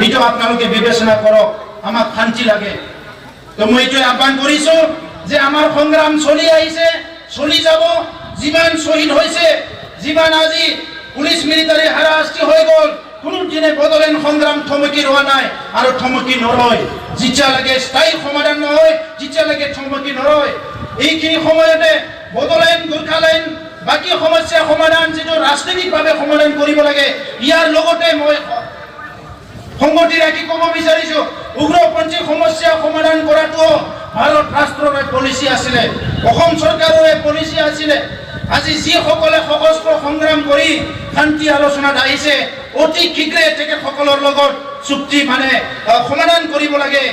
এইটো আপোনালোকে বিবেচনা কৰক আমাক শান্তি লাগে তো মই এইটো আহ্বান কৰিছো যে আমাৰ সংগ্ৰাম চলি আহিছে চলি যাব যিমান শহীদ হৈছে যিমান আজি পুলিশ মিলিটাৰী হাৰাশাস্তি হৈ গ'ল কোনো দিনে বড়োলেণ্ড সংগ্ৰাম থমকি ৰোৱা নাই আৰু থমকি নৰয় যেতিয়ালৈকে স্থায়ী সমাধান নহয় যেতিয়ালৈকে থমকি নৰয় এইখিনি সময়তে বড়োলেণ্ড গোৰ্খালেণ্ড বাকি সমস্যা সমাধান যেটো ৰাজনৈতিকভাৱে সমাধান কৰিব লাগে ইয়াৰ লগতে মই সংগতি ৰাখি ক'ব বিচাৰিছো উগ্ৰপন্থী সমস্যা সমাধান কৰাটো ভাৰত ৰাষ্ট্ৰৰ পলিচি আছিলে অসম চৰকাৰৰ পলিচি আছিলে আজি যিসকলে সশস্ত্ৰ সংগ্ৰাম কৰি শান্তি আলোচনাত আহিছে অতি শীঘ্ৰে তেখেতসকলৰ লগত চুক্তি মানে সমাধান কৰিব লাগে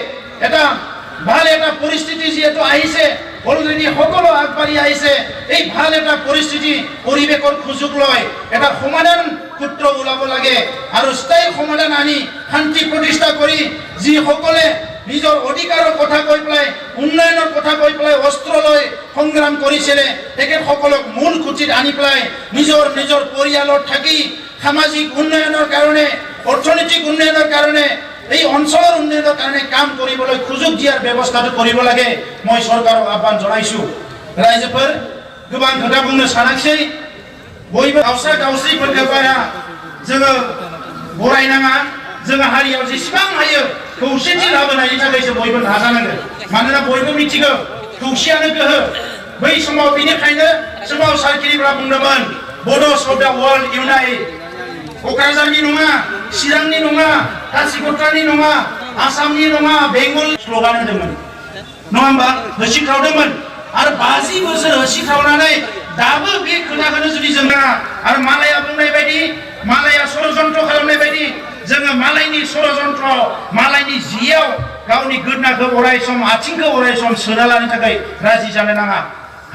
এটা ভাল এটা পৰিস্থিতি যিহেতু আহিছে অলৰেডি সকলো আগবাঢ়ি আহিছে এই ভাল এটা পৰিস্থিতি পৰিৱেশৰ সুযোগ লয় এটা সমাধান সূত্ৰ ওলাব লাগে আৰু স্থায়ী সমাধান আনি শান্তি প্ৰতিষ্ঠা কৰি যিসকলে নিজৰ অধিকাৰৰ কথা কৈ পেলাই উন্নয়নৰ কথা কৈ পেলাই অস্ত্ৰ লৈ সংগ্ৰাম কৰিছিলে তেখেতসকলক মূল খুঁটিত আনি পেলাই নিজৰ নিজৰ পৰিয়ালত থাকি সামাজিক উন্নয়নৰ কাৰণে অৰ্থনৈতিক উন্নয়নৰ কাৰণে এই অঞ্চলৰ উন্নয়নৰ কাৰণে কাম কৰিবলৈ সুযোগ দিয়াৰ ব্যৱস্থাটো কৰিব লাগে মই চৰকাৰক আহ্বান জনাইছো ৰাইজফोर गोबां खोथा बुंनो सानाखिसै बयबो गावसा गावस्रिफोरखौ बारा जोङो बरायनाङा जोङो हारियाव जेसेबां हायो खौसेथि लाबोनायनि थाखायसो बयबो नाजानांगोन मानोना बयबो मिथिगौ खौसेयानो गोहो बै समाव बेनिखायनो सोमावसारगिरिफ्रा बुंदोंमोन बड'स अफ दा वर्ल्ड इउनाइट क'क्राझारनि नङा चिरांनि नङा कासिकट्रानि नङा आसामनि नङा बेंगल स्ल'गान होदोंमोन नङा होमबा होसिख्रावदोंमोन आरो 50 बोसोर होसिख्रावनानै दाबो बे खोथाखौनो जुदि जोङो आरो मालाया बुंनाय बायदि मालाया षड़यन्त्र खालामनाय बायदि जोङो मालायनि षड़यन्त्र मालायनि जियाव गावनि गोदनाखौ अराय सम आथिंखौ अराय सम सोना लानो थाखाय राजि जानो नाङा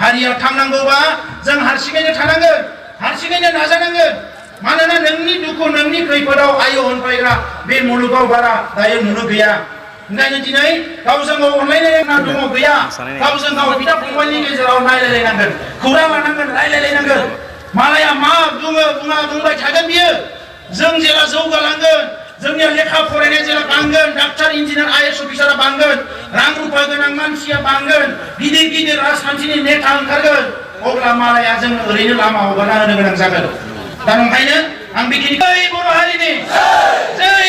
हारिया थांनांगौबा जों हारसिङैनो थानांगोन हारसिङैनो नाजानांगोन मानोना नोंनि दुखु नोंनि खैफोदाव आयो होनफैग्रा बे मुलुगाव बारा दायो नुनो गैया ओंखायनो दिनै गावजों गाव अनलायलायनाय दङ गैया गावजों गाव बिदा फंबायनि गेजेराव नायलायलायनांगोन खौरां लानांगोन रायलायलायनांगोन मालाया मा बुङो बुंबाय थागोन बियो जों जेला जौगालांगोन जोंनि लेखा फरायनाय जेला बांगोन डाक्टार इन्जिनियार आईएएस अफिसारा बांगोन रां रुपा गोनां मानसिया बांगोन गिदिर गिदिर राजखान्थिनि नेता ओंखारगोन अब्ला मालाया जों ओरैनो लामा हगारना होनो गोनां जागोन दा ओंखायनो आं बेखिनि बर' हारिनि जै